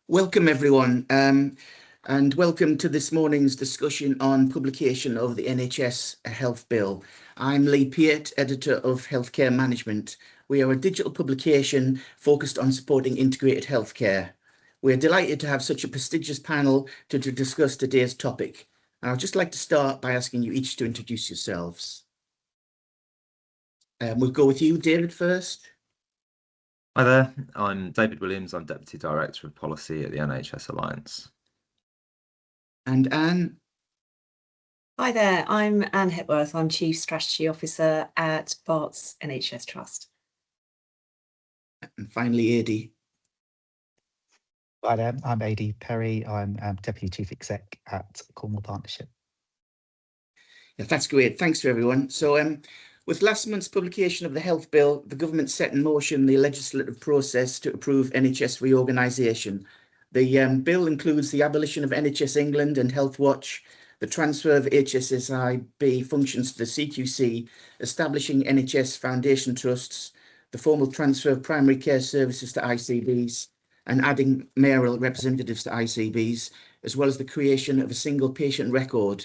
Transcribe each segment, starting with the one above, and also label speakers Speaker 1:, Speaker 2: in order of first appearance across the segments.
Speaker 1: Welcome everyone, and welcome to this morning's discussion on publication of the NHS Health Bill. I'm Lee Peart, Editor of Healthcare Management. We are a digital publication focused on supporting integrated healthcare. We're delighted to have such a prestigious panel to discuss today's topic. And I'd just like to start by asking you each to introduce yourselves. We'll go with you, David, first.
Speaker 2: Hi there, I'm David Williams. I'm Deputy Director of Policy at the NHS Alliance.
Speaker 1: And Anne.
Speaker 3: Hi there, I'm Anne Hepworth. I'm Chief Strategy Officer at Barts NHS Trust.
Speaker 1: And finally, Adie.
Speaker 4: Hi there, I'm Adie Perry. I'm Deputy Chief Exec at Cornwall Partnership.
Speaker 1: Yeah, that's great. Thanks to everyone. So with last month's publication of the Health Bill, the government set in motion the legislative process to approve NHS reorganisation. The bill includes the abolition of NHS England and Health Watch, the transfer of HSSIB functions to the CQC, establishing NHS Foundation Trusts, the formal transfer of primary care services to ICBs, and adding mayoral representatives to ICBs, as well as the creation of a single patient record.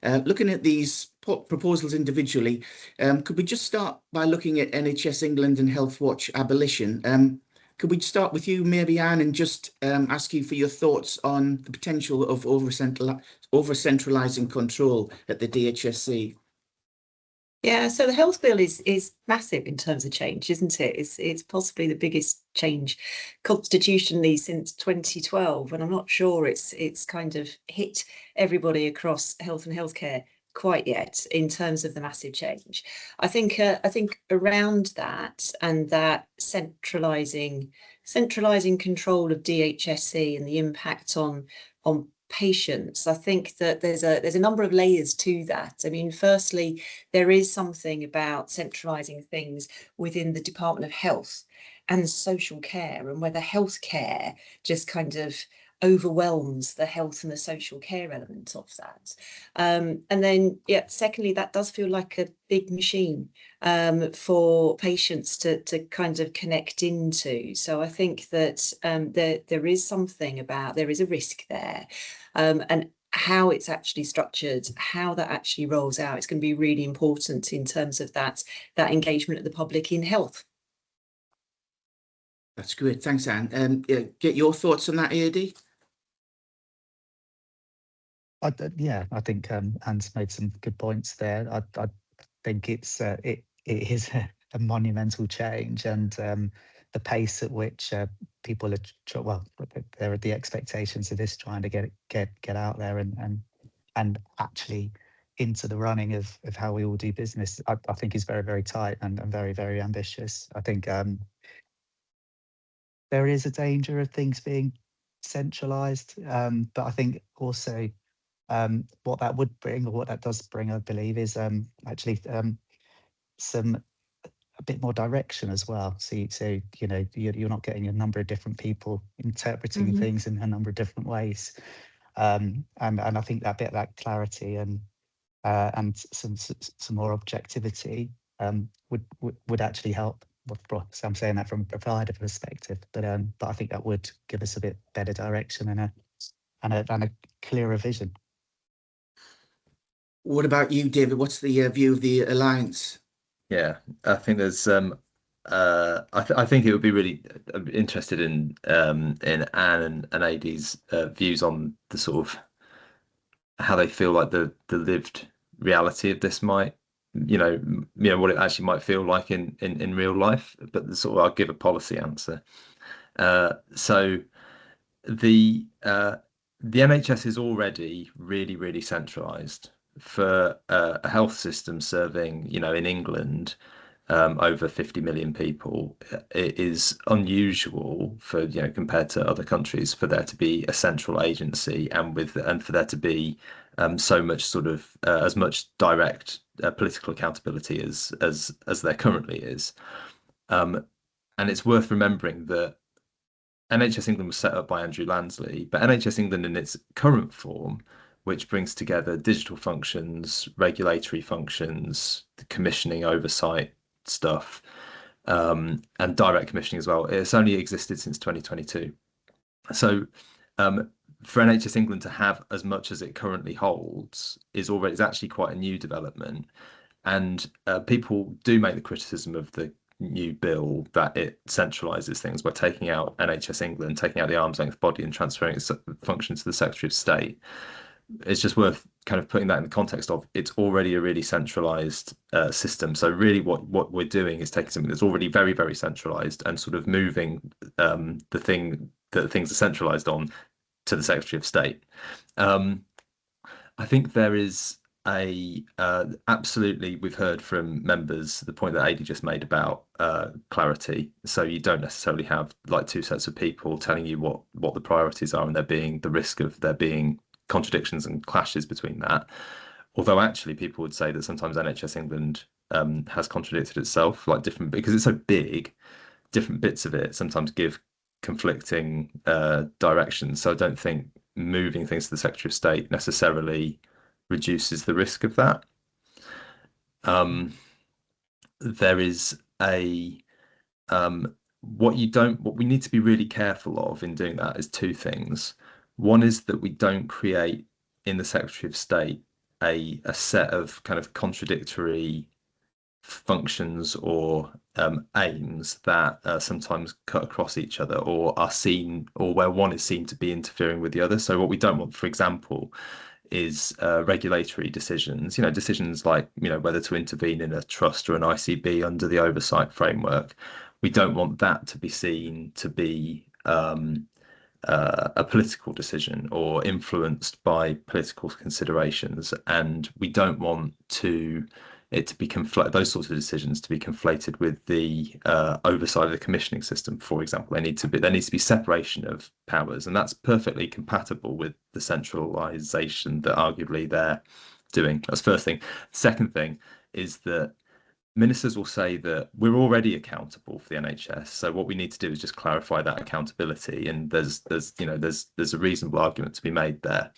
Speaker 1: Looking at these proposals individually, could we just start by looking at NHS England and Health Watch abolition? Could we start with you, maybe, Anne, and just ask you for your thoughts on the potential of over-centralising control at the DHSC?
Speaker 3: Yeah, so the health bill is massive in terms of change, isn't it? It's possibly the biggest change constitutionally since 2012, and I'm not sure it's kind of hit everybody across health and healthcare quite yet in terms of the massive change. I think around that and that centralising control of DHSC and the impact on patients, I think that there's a number of layers to that. I mean, firstly, there is something about centralising things within the Department of Health and social care, and whether healthcare just kind of overwhelms the health and the social care element of that. And then, yeah, secondly, that does feel like a big machine for patients to kind of connect into. So I think that there is something about, there is a risk there. And how it's actually structured, how that actually rolls out, it's going to be really important in terms of that engagement of the public in health.
Speaker 1: That's great. Thanks, Anne. Get your thoughts on that, Adie?
Speaker 4: I think Anne's made some good points there. I think it is a monumental change, and the pace at which people are, there are the expectations of this trying to get out there and actually into the running of how we all do business. I think is very, very tight and very, very ambitious. I think there is a danger of things being centralised, but I think also what that would bring, or what that does bring, I believe, is actually a bit more direction as well. So you know, you're not getting a number of different people interpreting things in a number of different ways, and I think that clarity and some more objectivity would actually help. So I'm saying that from a provider perspective, but I think that would give us a bit better direction and a clearer vision.
Speaker 1: What about you, David? What's the view of the Alliance?
Speaker 2: Yeah, I think there's I think it would be really interested in Anne and Adie's views on the sort of how they feel like the lived reality of this might, what it actually might feel like in real life. But I'll give a policy answer. So the NHS is already really, really centralised. For a health system serving, in England, over 50 million people, it is unusual for, compared to other countries, for there to be a central agency and for there to be so much sort of as much direct political accountability as there currently is. And it's worth remembering that NHS England was set up by Andrew Lansley, but NHS England in its current form, which brings together digital functions, regulatory functions, the commissioning oversight stuff, and direct commissioning as well, it's only existed since 2022. So for NHS England to have as much as it currently holds is actually quite a new development. And people do make the criticism of the new bill that it centralises things by taking out NHS England, taking out the arm's length body and transferring its function to the Secretary of State. It's just worth kind of putting that in the context of it's already a really centralised system. So really what we're doing is taking something that's already very, very centralised and sort of moving the thing that things are centralised on to the Secretary of State. I think there is absolutely, we've heard from members the point that Adie just made about clarity. So you don't necessarily have like two sets of people telling you what the priorities are, and there being the risk of there being contradictions and clashes between that. Although actually people would say that sometimes NHS England has contradicted itself, like because it's so big, different bits of it sometimes give conflicting directions. So I don't think moving things to the Secretary of State necessarily reduces the risk of that. There is what we need to be really careful of in doing that is two things. One is that we don't create in the Secretary of State a set of kind of contradictory functions or aims that sometimes cut across each other or are seen, or where one is seen to be interfering with the other. So what we don't want, for example, is regulatory decisions, decisions like, whether to intervene in a trust or an ICB under the oversight framework. We don't want that to be seen to be a political decision or influenced by political considerations, and we don't want it to be those sorts of decisions to be conflated with the oversight of the commissioning system, for example. There needs to be separation of powers, and that's perfectly compatible with the centralisation that arguably they're doing. That's the first thing. Second thing is that ministers will say that we're already accountable for the NHS, so what we need to do is just clarify that accountability, and there's a reasonable argument to be made there.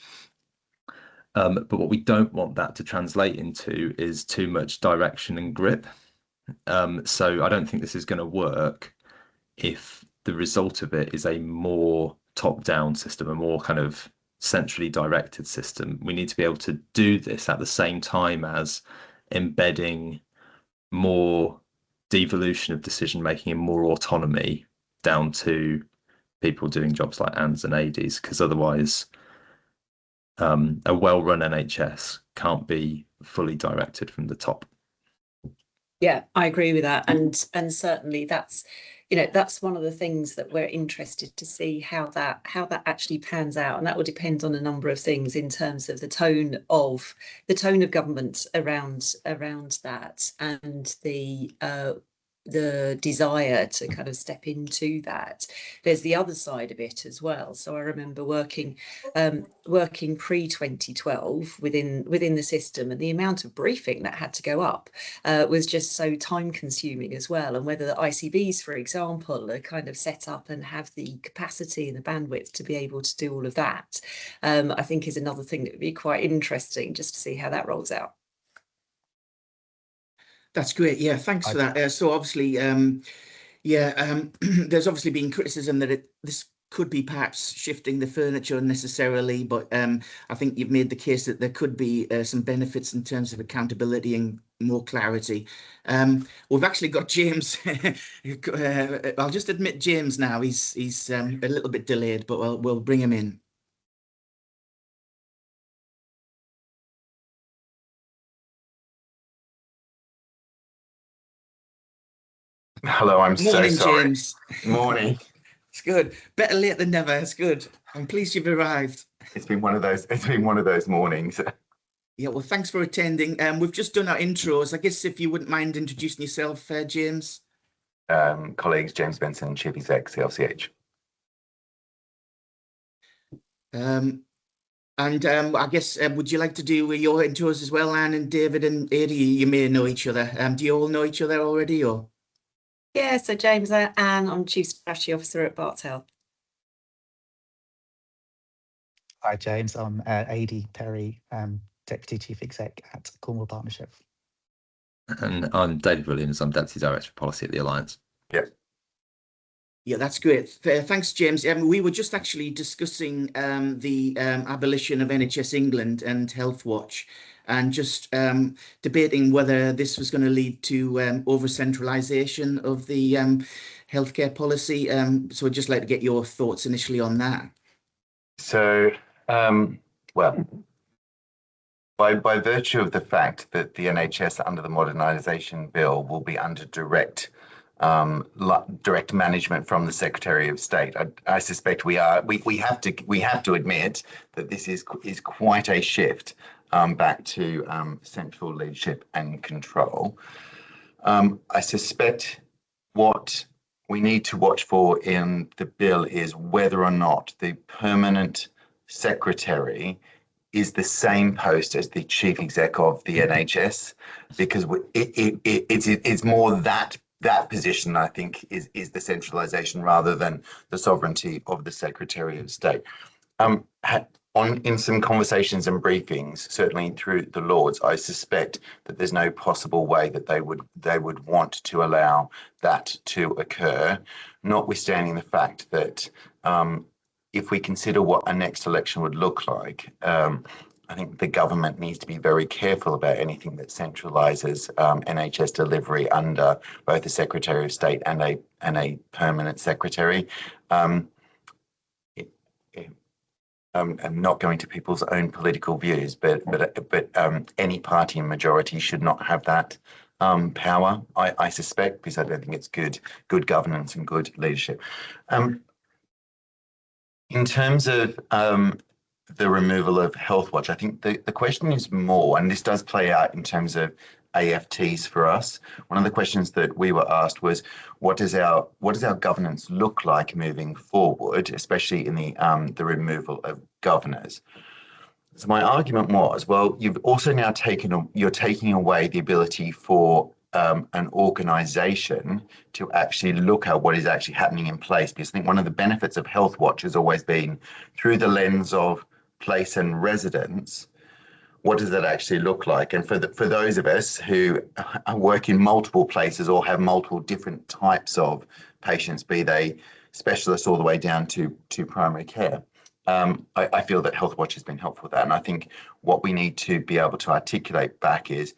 Speaker 2: But what we don't want that to translate into is too much direction and grip. So I don't think this is going to work if the result of it is a more top-down system, a more kind of centrally directed system. We need to be able to do this at the same time as embedding more devolution of decision making and more autonomy down to people doing jobs like Anne's and Adie's, because otherwise a well-run NHS can't be fully directed from the top.
Speaker 3: Yeah, I agree with that, and certainly that's one of the things that we're interested to see how that actually pans out, and that will depend on a number of things in terms of the tone of government around that, and the desire to kind of step into that. There's the other side of it as well. So I remember working pre-2012 within the system, and the amount of briefing that had to go up was just so time consuming as well. And whether the ICBs, for example, are kind of set up and have the capacity and the bandwidth to be able to do all of that, I think is another thing that would be quite interesting just to see how that rolls out.
Speaker 1: That's great. Yeah, thanks for that. So obviously, there's obviously been criticism that this could be perhaps shifting the furniture unnecessarily, but I think you've made the case that there could be some benefits in terms of accountability and more clarity. We've actually got James. I'll just admit James now. He's a little bit delayed, but we'll bring him in.
Speaker 5: Hello, I'm
Speaker 1: Morning,
Speaker 5: so sorry.
Speaker 1: James.
Speaker 5: Morning.
Speaker 1: It's good. Better late than never. It's good. I'm pleased you've arrived.
Speaker 5: It's been one of those mornings.
Speaker 1: Yeah, well, thanks for attending. We've just done our intros. I guess if you wouldn't mind introducing yourself, James.
Speaker 5: Colleagues, James Benson, Chief Exec, CLCH.
Speaker 1: I guess, would you like to do your intros as well, Anne and David and Adie? You may know each other. Do you all know each other already, or?
Speaker 3: Yeah, so James, Anne, I'm Chief Strategy Officer at Barts Health.
Speaker 4: Hi, James. I'm Adie Perry, Deputy Chief Exec at Cornwall Partnership.
Speaker 2: And I'm David Williams. I'm Deputy Director of Policy at the Alliance.
Speaker 5: Yes.
Speaker 1: Yeah, that's great. Thanks, James. We were just actually discussing the abolition of NHS England and Health Watch, and just debating whether this was going to lead to over centralisation of the healthcare policy. So I'd just like to get your thoughts initially on that.
Speaker 5: So, well, by virtue of the fact that the NHS under the Modernisation Bill will be under direct management from the Secretary of State, I suspect we have to admit that this is quite a shift back to central leadership and control. I suspect what we need to watch for in the bill is whether or not the permanent secretary is the same post as the chief exec of the NHS, because it's more that position, I think, is the centralisation rather than the sovereignty of the Secretary of State. In some conversations and briefings, certainly through the Lords, I suspect that there's no possible way that they would want to allow that to occur, notwithstanding the fact that if we consider what a next election would look like, I think the government needs to be very careful about anything that centralises NHS delivery under both the Secretary of State and a permanent secretary. I'm not going to people's own political views, but any party in majority should not have that power, I suspect, because I don't think it's good governance and good leadership. In terms of the removal of Health Watch, I think the question is more, and this does play out in terms of AFTs for us. One of the questions that we were asked was, what does our governance look like moving forward, especially in the removal of governors? So my argument was, well, you've also now taking away the ability for an organisation to actually look at what is actually happening in place, because I think one of the benefits of Health Watch has always been through the lens of place and residence. What does that actually look like? And for those of us who work in multiple places or have multiple different types of patients, be they specialists all the way down to primary care, I feel that Health Watch has been helpful with that. And I think what we need to be able to articulate back is,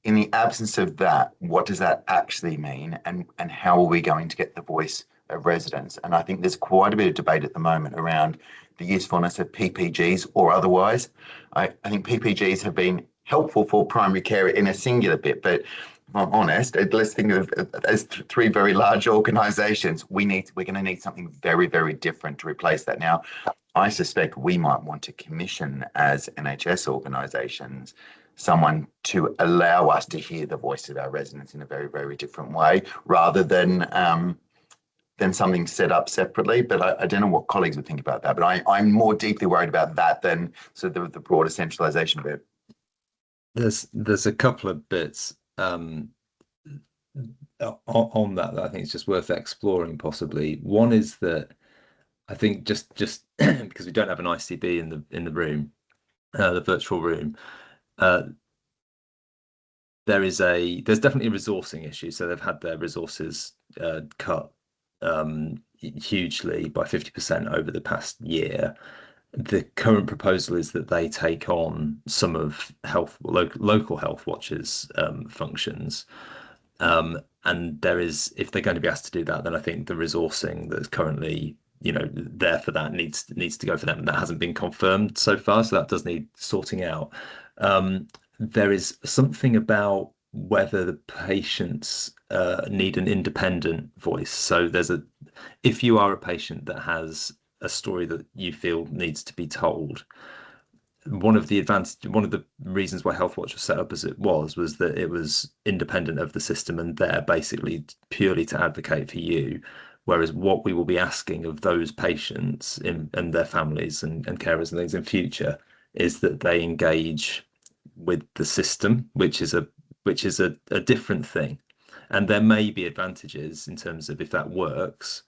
Speaker 5: in the absence of that, what does that actually mean, and how are we going to get the voice of residents? And I think there's quite a bit of debate at the moment around the usefulness of PPGs or otherwise. I think PPGs have been helpful for primary care in a singular bit, but if I'm honest, let's think of as three very large organisations. We're going to need something very, very different to replace that. Now, I suspect we might want to commission, as NHS organisations, someone to allow us to hear the voice of our residents in a very, very different way, rather than something set up separately. But I don't know what colleagues would think about that. But I'm more deeply worried about that than sort of the broader centralisation bit.
Speaker 2: There's a couple of bits on that I think it's just worth exploring possibly. One is that I think just because we don't have an ICB in the room, the virtual room, there's definitely a resourcing issue. So they've had their resources cut hugely by 50% over the past year. The current proposal is that they take on some of local Health Watch's functions. And there is, if they're going to be asked to do that, then I think the resourcing that's currently there for that needs to go for them. That hasn't been confirmed so far, so that does need sorting out. There is something about whether the patients need an independent voice. So if you are a patient that has a story that you feel needs to be told, one of the reasons why Health Watch was set up as it was that it was independent of the system and there basically purely to advocate for you. Whereas what we will be asking of those patients and their families and carers and things in future is that they engage with the system, which is a different thing. And there may be advantages in terms of, if that works,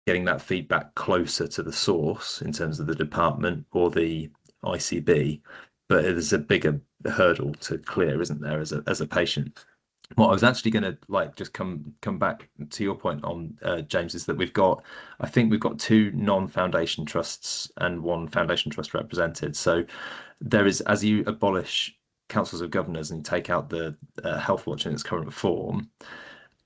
Speaker 2: getting that feedback closer to the source in terms of the department or the ICB, but there's a bigger hurdle to clear, isn't there, as a patient? what I was actually going to just come back to your point on, James, is that I think we've got 2 non-foundation trusts and 1 foundation trust represented. So there is, as you abolish councils of governors and take out the Health Watch in its current form,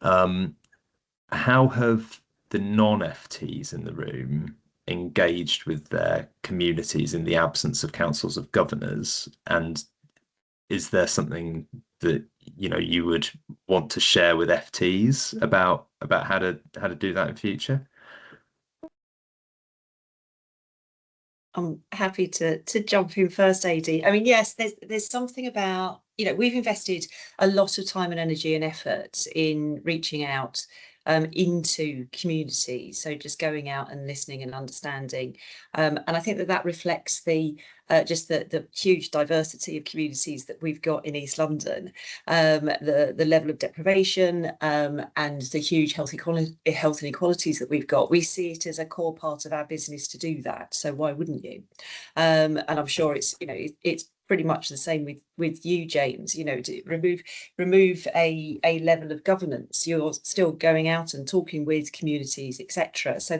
Speaker 2: how have the non-FTs in the room engaged with their communities in the absence of councils of governors? And is there something that you would want to share with FTs about how to do that in future?
Speaker 3: I'm happy to jump in first, Adie. I mean, yes, there's something about, we've invested a lot of time and energy and effort in reaching out into communities. So just going out and listening and understanding. And I think that reflects the huge diversity of communities that we've got in East London, the level of deprivation and the huge health inequalities that we've got. We see it as a core part of our business to do that. So why wouldn't you? And I'm sure it's pretty much the same with you, James. To remove a level of governance, you're still going out and talking with communities, etc. So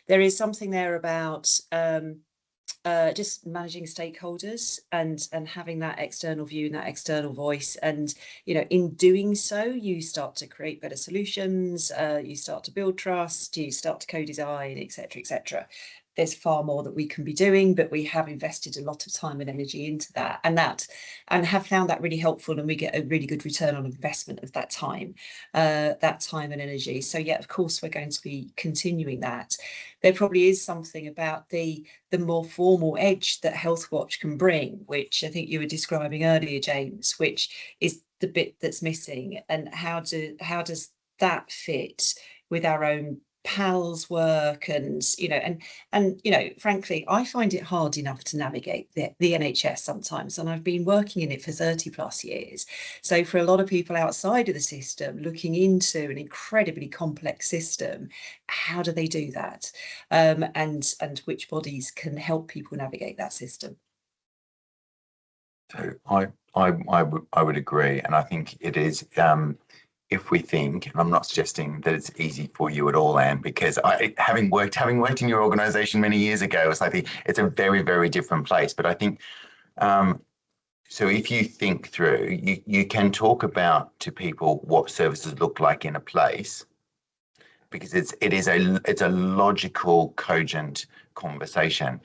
Speaker 3: there is something there about just managing stakeholders and having that external view and that external voice. And in doing so, you start to create better solutions, you start to build trust, you start to co-design, etc., etc. There's far more that we can be doing, but we have invested a lot of time and energy into that and have found that really helpful, and we get a really good return on investment of that time and energy. So yeah, of course, we're going to be continuing that. There probably is something about the more formal edge that Healthwatch can bring, which I think you were describing earlier, James, which is the bit that's missing. And how does that fit with our own PALS work? And frankly, I find it hard enough to navigate the NHS sometimes, and I've been working in it for 30+ years. So for a lot of people outside of the system looking into an incredibly complex system, how do they do that? And which bodies can help people navigate that system?
Speaker 5: So I would agree, and I think it is. If we think, and I'm not suggesting that it's easy for you at all, Anne, because having worked in your organisation many years ago, it's a very, very different place. But I think, so if you think through, you can talk about to people what services look like in a place, because it's a logical, cogent conversation.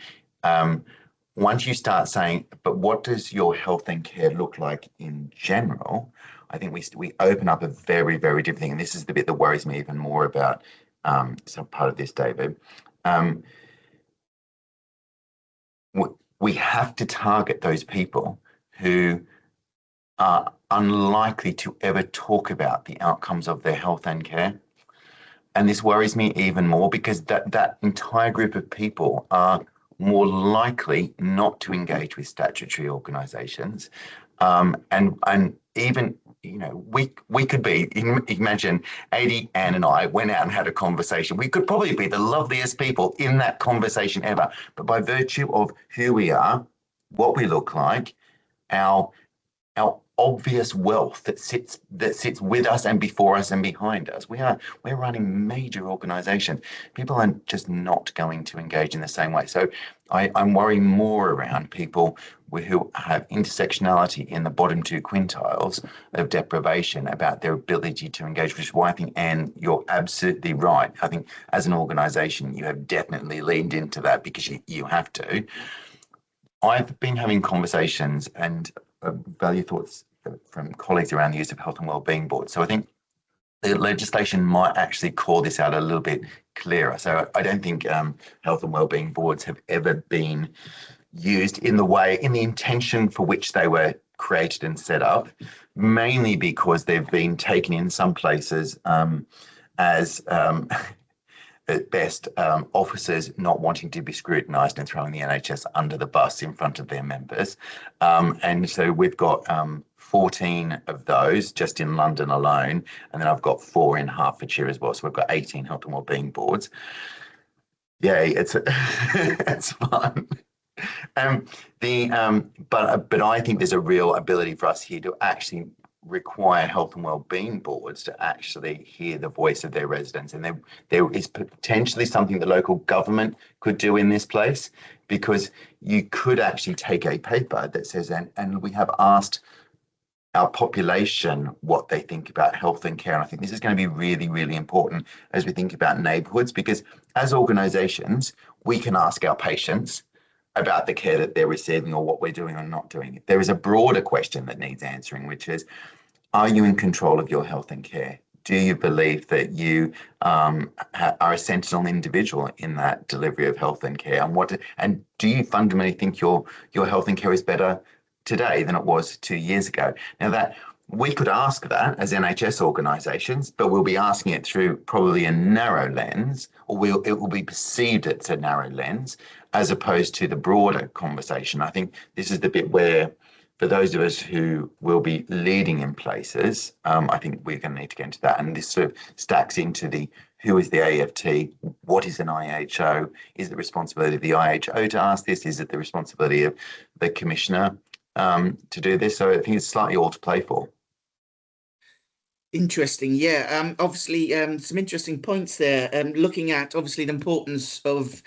Speaker 5: Once you start saying, but what does your health and care look like in general? I think we open up a very, very different thing. And this is the bit that worries me even more about some part of this, David. We have to target those people who are unlikely to ever talk about the outcomes of their health and care. And this worries me even more because that entire group of people are more likely not to engage with statutory organisations, and even we could be. Imagine Adie, Anne, and I went out and had a conversation. We could probably be the loveliest people in that conversation ever, but by virtue of who we are, what we look like, our obvious wealth that sits with us and before us and behind us. We're running major organisations. People are just not going to engage in the same way. So I'm worrying more around people who have intersectionality in the bottom 2 quintiles of deprivation about their ability to engage, which is why I think, Anne, you're absolutely right. I think as an organisation, you have definitely leaned into that because you have to. I've been having conversations and value thoughts from colleagues around the use of health and wellbeing boards. So I think the legislation might actually call this out a little bit clearer. So I don't think health and wellbeing boards have ever been used in the intention for which they were created and set up, mainly because they've been taken in some places as at best, officers not wanting to be scrutinised and throwing the NHS under the bus in front of their members. And so we've got 14 of those just in London alone, and then I've got 4 in Hertfordshire as well. So we've got 18 health and wellbeing boards. Yay, it's fun. But I think there's a real ability for us here to actually require health and wellbeing boards to actually hear the voice of their residents. And there is potentially something the local government could do in this place, because you could actually take a paper that says, and we have asked our population what they think about health and care. And I think this is going to be really, really important as we think about neighbourhoods, because as organisations, we can ask our patients about the care that they're receiving or what we're doing or not doing. There is a broader question that needs answering, which is, are you in control of your health and care? Do you believe that you are a sentinel individual in that delivery of health and care? And do you fundamentally think your health and care is better today than it was 2 years ago? Now, that we could ask that as NHS organisations, but we'll be asking it through probably a narrow lens, or it will be perceived as a narrow lens, as opposed to the broader conversation. I think this is the bit where, for those of us who will be leading in places, I think we're going to need to get into that. And this sort of stacks into the, who is the AFT? What is an IHO? Is it the responsibility of the IHO to ask this? Is it the responsibility of the commissioner to do this? So I think it's slightly all to play for.
Speaker 1: Interesting, yeah. Obviously, some interesting points there. Looking at obviously the importance of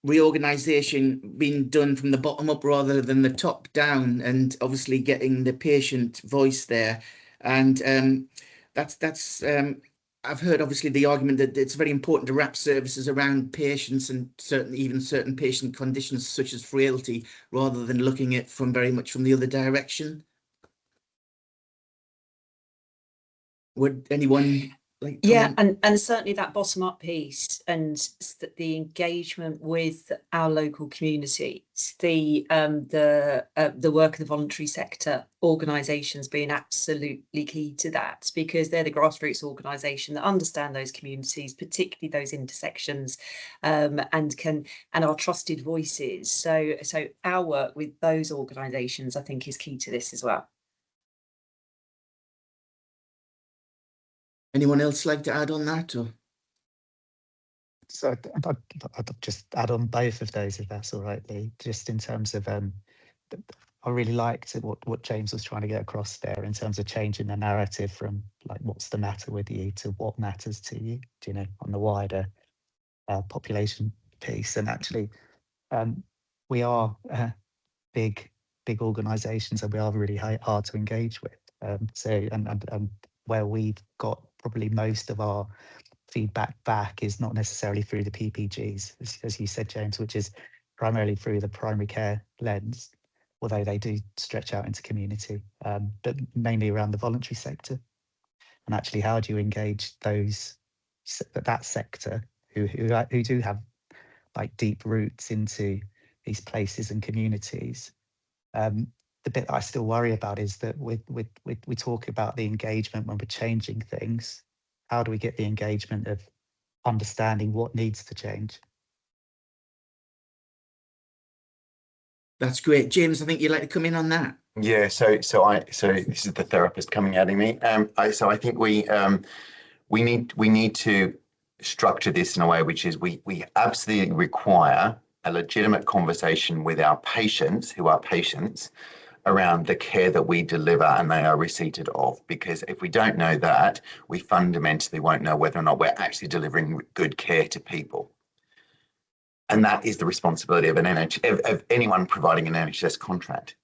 Speaker 1: reorganisation being done from the bottom up rather than the top down, and obviously getting the patient voice there. And that's I've heard obviously the argument that it's very important to wrap services around patients and certain patient conditions such as frailty, rather than looking at very much from the other direction. Would anyone like to
Speaker 3: Yeah,
Speaker 1: comment?
Speaker 3: and certainly that bottom up piece and the engagement with our local communities, the work of the voluntary sector organisations being absolutely key to that, because they're the grassroots organisation that understand those communities, particularly those intersections, and are trusted voices. So our work with those organisations, I think, is key to this as well.
Speaker 1: Anyone else like to add on that? Or?
Speaker 4: So I'd just add on both of those, if that's all right, Lee. Just in terms of, I really liked what James was trying to get across there in terms of changing the narrative from like what's the matter with you to what matters to you, you know, on the wider population piece. And actually, we are big organisations, and we are really hard to engage with. So where we've got probably most of our feedback back is not necessarily through the PPGs, as you said, James, which is primarily through the primary care lens, although they do stretch out into community, but mainly around the voluntary sector. And actually, how do you engage that sector who do have like deep roots into these places and communities? The bit that I still worry about is that we talk about the engagement when we're changing things. How do we get the engagement of understanding what needs to change?
Speaker 5: That's great, James. I think you'd like to come in on that. Yeah. So this is the therapist coming at me. I think we need to structure this in a way which is we absolutely require a legitimate conversation with our patients, who are patients, around the care that we deliver and they are receipted of. Because if we don't know that, we fundamentally won't know whether or not we're actually delivering good care to people. And that is the responsibility of of anyone providing an NHS contract.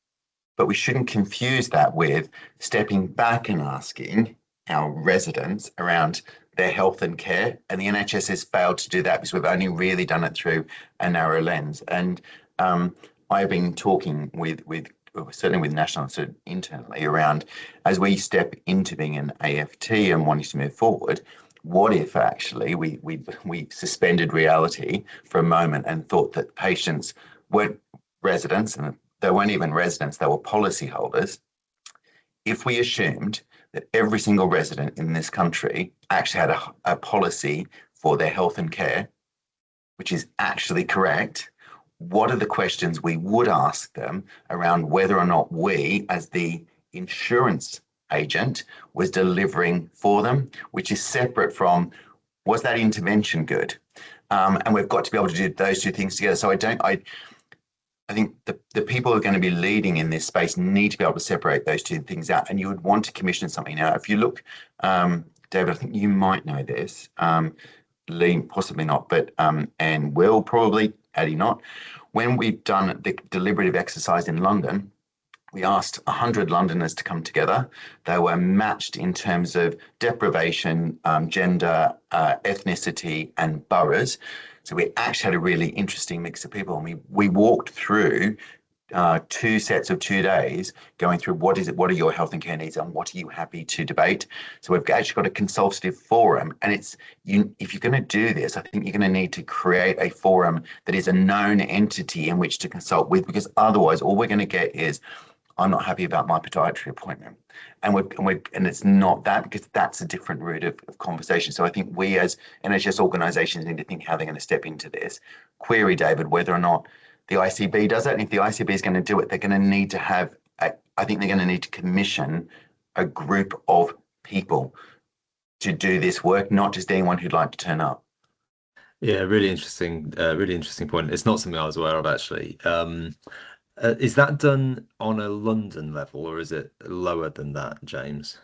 Speaker 5: But we shouldn't confuse that with stepping back and asking our residents around their health and care. And the NHS has failed to do that because we've only really done it through a narrow lens. And I've been talking certainly with National and internally around, as we step into being an AFT and wanting to move forward, what if actually we suspended reality for a moment and thought that patients weren't residents, and they weren't even residents, they were policyholders. If we assumed that every single resident in this country actually had a policy for their health and care, which is actually correct, what are the questions we would ask them around whether or not we, as the insurance agent, was delivering for them, which is separate from, was that intervention good? And we've got to be able to do those two things together. So I think think the people who are going to be leading in this space need to be able to separate those two things out. And you would want to commission something. Now, if you look, David, I think you might know this, Lee, possibly not, but and Will probably, Adie not. When we've done the deliberative exercise in London, we asked 100 Londoners to come together. They were matched in terms of deprivation, gender, ethnicity, and boroughs. So we actually had a really interesting mix of people, and we walked through 2 sets of 2 days going through what are your health and care needs and what are you happy to debate. So we've actually got a consultative forum, and if you're going to do this, I think you're going to need to create a forum that is a known entity in which to consult with, because otherwise all we're going to get is, I'm not happy about my podiatry appointment. And it's not that, because that's a different route of conversation. So I think we as NHS organisations need to think how they're going to step into this. Query, David, whether or not the ICB does that. And if the ICB is going to do it, they're going to need to have, I think they're going to need to commission a group of people to do this work, not just anyone who'd like to turn up.
Speaker 2: Yeah, really interesting point. It's not something I was aware of, actually. Is that done on a London level, or is it lower than that, James?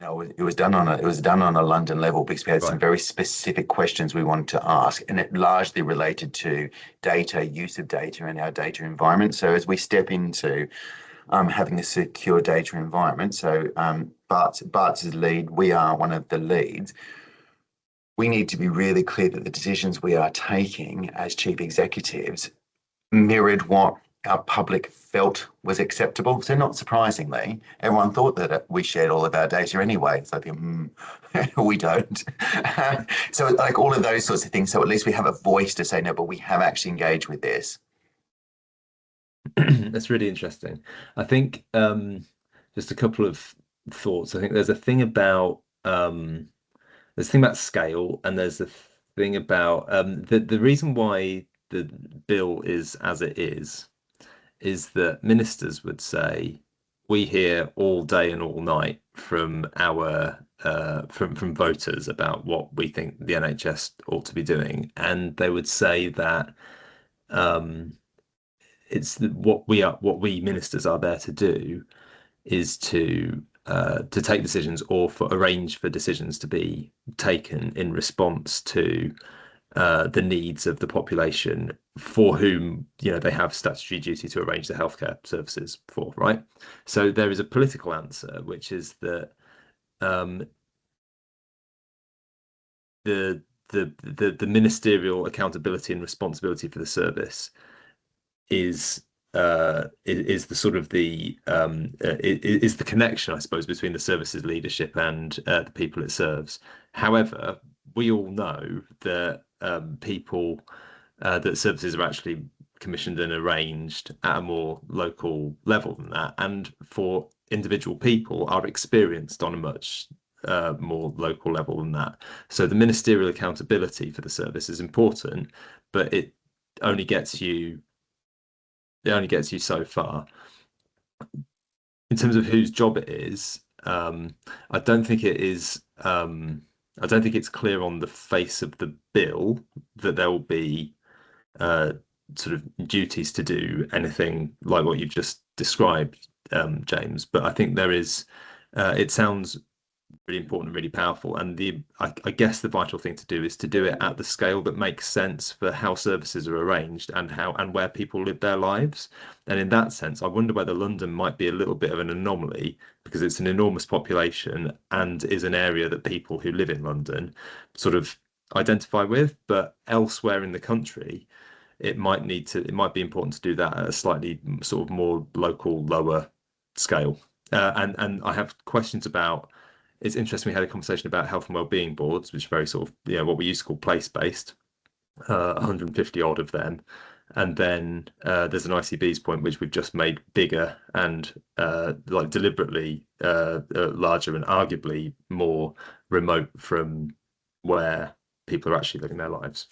Speaker 5: No, it was done on a London level, because we had some very specific questions we wanted to ask, and it largely related to data, use of data in our data environment. So as we step into having a secure data environment, so Barts is lead, we are one of the leads. We need to be really clear that the decisions we are taking as chief executives mirrored what our public felt was acceptable. So not surprisingly, everyone thought that we shared all of our data anyway. So I think, we don't. So like all of those sorts of things. So at least we have a voice to say, no, but we have actually engaged with this.
Speaker 2: That's really interesting. I think just a couple of thoughts. I think there's a thing about scale, and there's a thing about the reason why the bill is as it is that ministers would say, we hear all day and all night from our from voters about what we think the NHS ought to be doing, and they would say that it's what we ministers are there to do is to take decisions, or arrange for decisions to be taken in response to the needs of the population for whom they have statutory duty to arrange the healthcare services for, right? So there is a political answer, which is that the ministerial accountability and responsibility for the service is the sort of is the connection, I suppose, between the services leadership and the people it serves. However, we all know that that services are actually commissioned and arranged at a more local level than that, and for individual people are experienced on a much more local level than that. So the ministerial accountability for the service is important, but it only gets you so far. In terms of whose job it is, I don't think it is. I don't think it's clear on the face of the bill that there will be sort of duties to do anything like what you've just described, James. But I think there is. It sounds really important and really powerful, and I guess the vital thing to do is to do it at the scale that makes sense for how services are arranged and where people live their lives. And in that sense, I wonder whether London might be a little bit of an anomaly, because it's an enormous population and is an area that people who live in London sort of identify with, but elsewhere in the country it might be important to do that at a slightly sort of more local, lower scale. And I have questions about. It's interesting, we had a conversation about health and wellbeing boards, which are very sort of, what we used to call place-based, 150 odd of them. And then there's an ICB's point, which we've just made bigger and like deliberately larger and arguably more remote from where people are actually living their lives.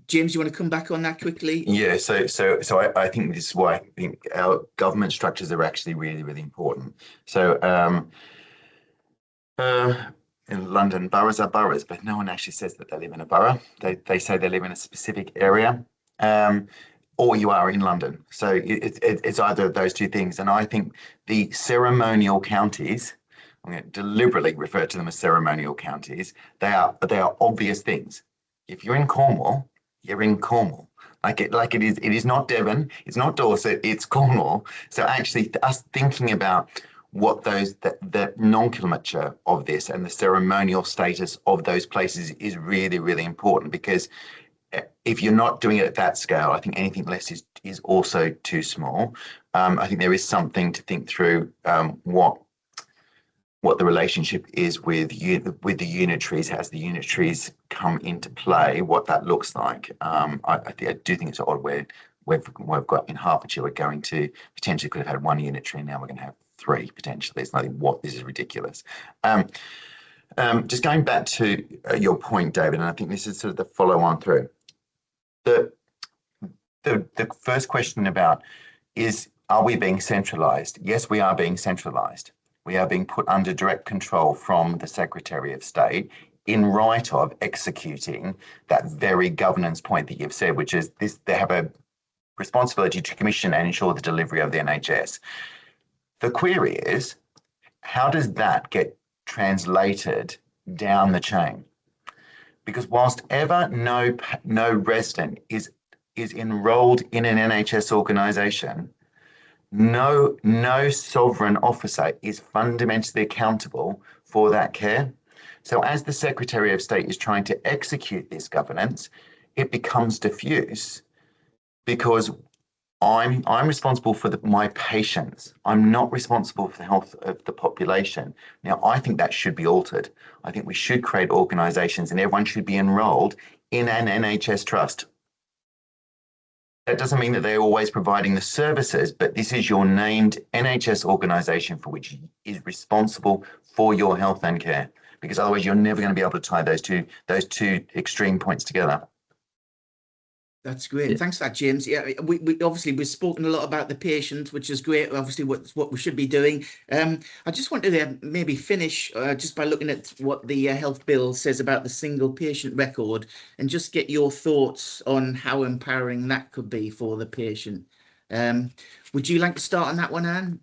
Speaker 1: James, you want to come back on that quickly?
Speaker 5: Yeah, so I think this is why I think our government structures are actually really, really important. So in London, boroughs are boroughs, but no one actually says that they live in a borough. They say they live in a specific area. or you are in London. So it's either of those two things. And I think the ceremonial counties, I'm going to deliberately refer to them as ceremonial counties, they are obvious things. If you're in Cornwall, you're in Cornwall. It is not Devon, it's not Dorset, it's Cornwall. So actually us thinking about what the nomenclature of this and the ceremonial status of those places is really, really important, because if you're not doing it at that scale, I think anything less is also too small. I think there is something to think through what the relationship is with the unitaries, as the unitaries come into play, what that looks like. I do think it's odd where we've got in Hertfordshire, we're going to potentially could have had one unitary, and now we're going to have 3 potentially. It's like, what, this is ridiculous. Just going back to your point, David, and I think this is sort of the follow on through. The first question about are we being centralised? Yes, we are being centralised. We are being put under direct control from the Secretary of State in right of executing that very governance point that you've said, which is this: they have a responsibility to commission and ensure the delivery of the NHS. The query is, how does that get translated down the chain? Because whilst ever no resident is enrolled in an NHS organisation, no sovereign officer is fundamentally accountable for that care. So as the Secretary of State is trying to execute this governance, it becomes diffuse, because I'm responsible for my patients. I'm not responsible for the health of the population. Now, I think that should be altered. I think we should create organisations and everyone should be enrolled in an NHS Trust. That doesn't mean that they're always providing the services, but this is your named NHS organisation for which is responsible for your health and care, because otherwise you're never going to be able to tie those two extreme points together.
Speaker 1: That's great.
Speaker 2: Yeah.
Speaker 1: Thanks for that, James. Yeah, we obviously we've spoken a lot about the patient, which is great. Obviously, what we should be doing. I just wanted to maybe finish just by looking at what the health bill says about the single patient record, and just get your thoughts on how empowering that could be for the patient. Would you like to start on that one, Anne?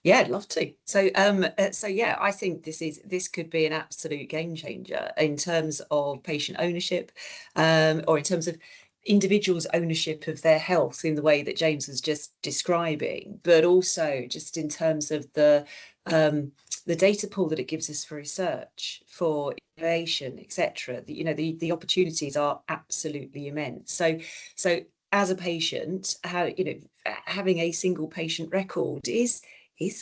Speaker 3: Yeah, I'd love to. So yeah, I think this could be an absolute game changer in terms of patient ownership, or in terms of individuals' ownership of their health in the way that James was just describing, but also just in terms of the data pool that it gives us for research, for innovation, etc. The opportunities are absolutely immense. So as a patient, having a single patient record is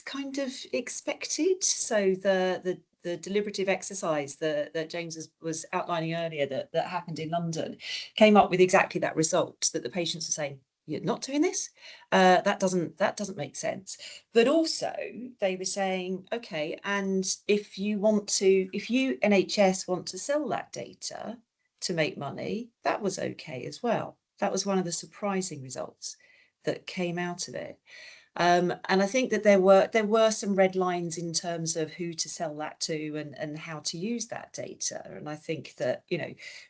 Speaker 3: kind of expected. So the deliberative exercise that James was outlining earlier that happened in London came up with exactly that result, that the patients are saying, you're not doing this, that doesn't make sense. But also they were saying, okay, and if you NHS want to sell that data to make money, that was okay as well. That was one of the surprising results that came out of it. And I think that there were some red lines in terms of who to sell that to and how to use that data. And I think that,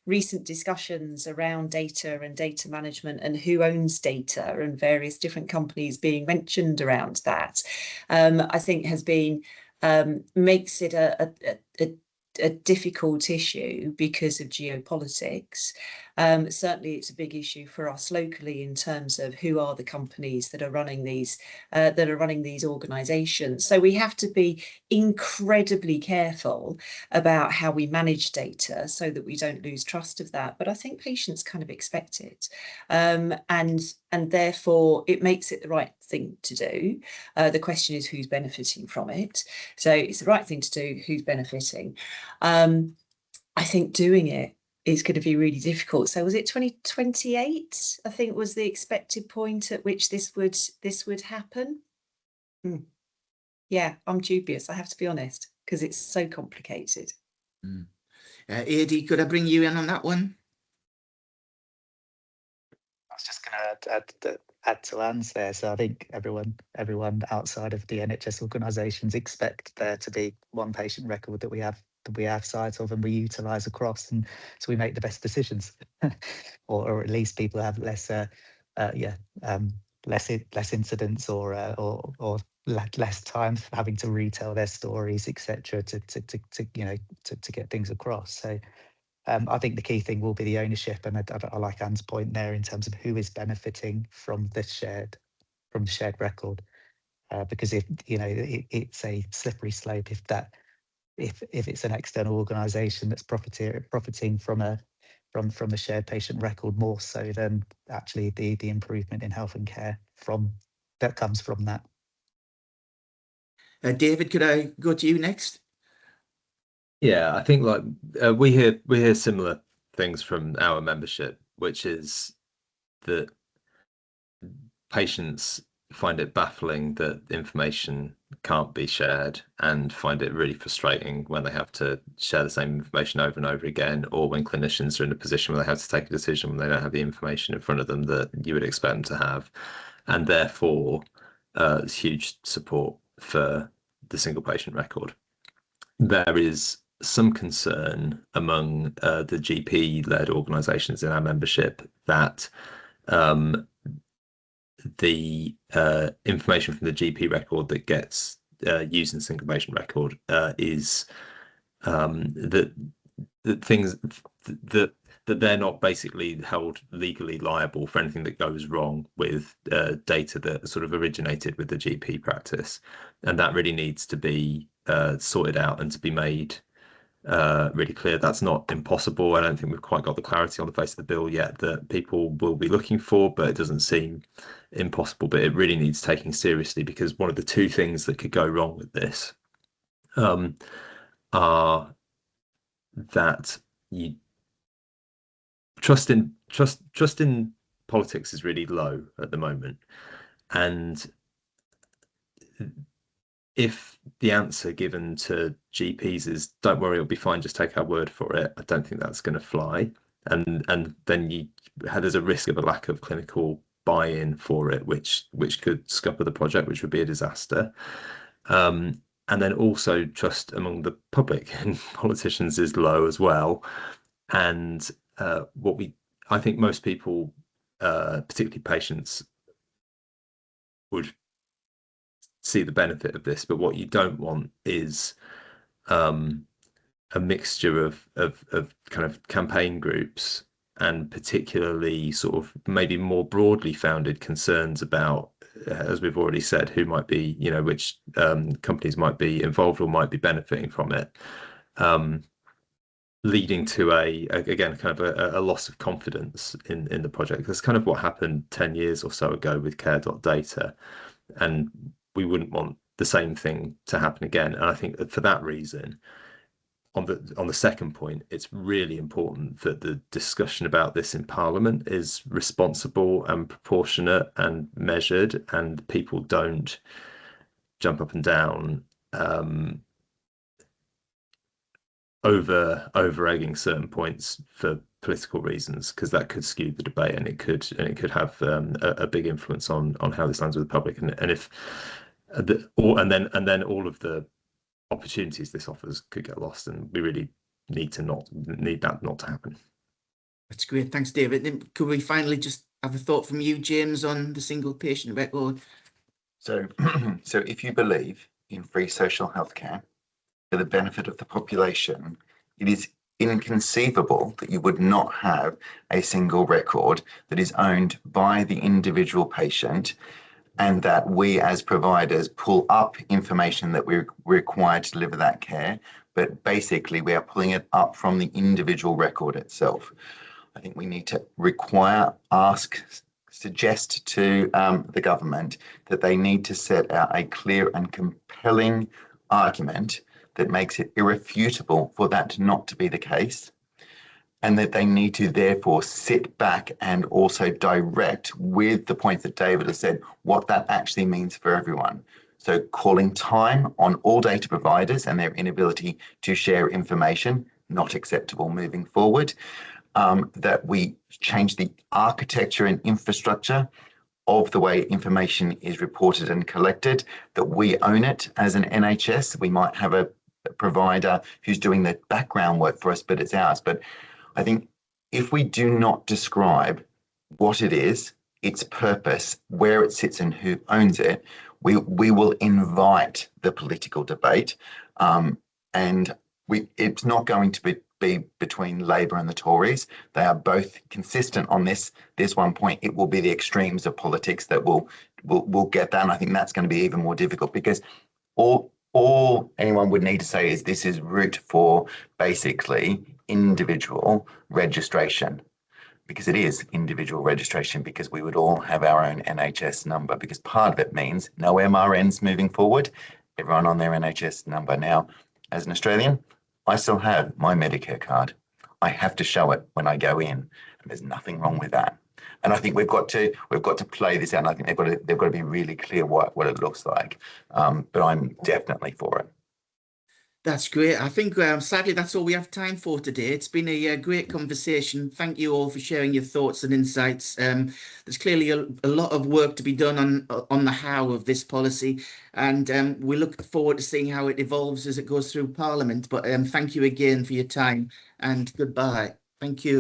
Speaker 3: recent discussions around data and data management and who owns data and various different companies being mentioned around that, I think has been makes it a difficult issue because of geopolitics. Certainly it's a big issue for us locally in terms of who are the companies that are running these organisations. So we have to be incredibly careful about how we manage data so that we don't lose trust of that. But I think patients kind of expect it, and therefore it makes it the right thing to do. The question is who's benefiting from it. So it's the right thing to do, who's benefiting. I think doing it is going to be really difficult. So was it 2028, I think, was the expected point at which this would happen? Yeah, I'm dubious, I have to be honest, because it's so complicated.
Speaker 1: Adie, could I bring you in on that one?
Speaker 4: I was just going to add to Anne's there. So I think everyone outside of the NHS organisations expect there to be one patient record that we have we have sight of and we utilise across, and so we make the best decisions, or at least people have less less incidents or less time having to retell their stories, etc. to get things across. So I think the key thing will be the ownership, and I like Anne's point there in terms of who is benefiting from the shared record, because if it's a slippery slope if it's an external organisation that's profiting from a shared patient record more so than actually the improvement in health and care that comes from that.
Speaker 1: David, could I go to you next?
Speaker 2: Yeah, I think like we hear similar things from our membership, which is that patients find it baffling that information can't be shared, and find it really frustrating when they have to share the same information over and over again, or when clinicians are in a position where they have to take a decision when they don't have the information in front of them that you would expect them to have. And therefore there's huge support for the single patient record. There is some concern among the GP-led organisations in our membership that the information from the GP record that gets used in the single patient record is that they're not basically held legally liable for anything that goes wrong with data that sort of originated with the GP practice, and that really needs to be sorted out and to be made really clear. That's not impossible. I don't think we've quite got the clarity on the face of the bill yet that people will be looking for, but it doesn't seem impossible. But it really needs taking seriously, because one of the two things that could go wrong with this are that you trust in politics is really low at the moment, and if the answer given to GPs is "don't worry, it'll be fine, just take our word for it," I don't think that's going to fly, and then there's a risk of a lack of clinical buy-in for it, which could scupper the project, which would be a disaster. And then also trust among the public and politicians is low as well. And I think most people, particularly patients, would see the benefit of this, but what you don't want is a mixture of kind of campaign groups, and particularly sort of maybe more broadly founded concerns about, as we've already said, who might be, which companies might be involved or might be benefiting from it, leading to a loss of confidence in the project. That's kind of what happened 10 years or so ago with care.data, and we wouldn't want the same thing to happen again. And I think that for that reason, on the second point, it's really important that the discussion about this in Parliament is responsible and proportionate and measured, and people don't jump up and down over egging certain points for political reasons, because that could skew the debate, and it could have a big influence on how this lands with the public, and if then all of the opportunities this offers could get lost, and we really need that not to happen.
Speaker 1: That's great, thanks, David. Then could we finally just have a thought from you, James, on the single patient record?
Speaker 5: So if you believe in free social healthcare for the benefit of the population, it is inconceivable that you would not have a single record that is owned by the individual patient, and that we as providers pull up information that we're required to deliver that care, but basically we are pulling it up from the individual record itself. I think we need to suggest to the government that they need to set out a clear and compelling argument that makes it irrefutable for that not to be the case, and that they need to therefore sit back and also direct, with the points that David has said, what that actually means for everyone. So calling time on all data providers and their inability to share information, not acceptable moving forward. That we change the architecture and infrastructure of the way information is reported and collected, that we own it as an NHS. We might have a provider who's doing the background work for us, but it's ours. But I think if we do not describe what it is, its purpose, where it sits and who owns it, we will invite the political debate. And it's not going to be between Labour and the Tories. They are both consistent on this one point. It will be the extremes of politics that will get that. And I think that's going to be even more difficult, because all anyone would need to say is this is route for basically individual registration, because it is individual registration, because we would all have our own NHS number, because part of it means no MRNs moving forward, everyone on their NHS number. Now, as an Australian, I still have my Medicare card. I have to show it when I go in, and there's nothing wrong with that. And I think we've got to play this out. And I think they've got to be really clear what it looks like. But I'm definitely for it.
Speaker 1: That's great. I think sadly that's all we have time for today. It's been a great conversation. Thank you all for sharing your thoughts and insights. There's clearly a lot of work to be done on the how of this policy, and we look forward to seeing how it evolves as it goes through Parliament. But thank you again for your time, and goodbye. Thank you.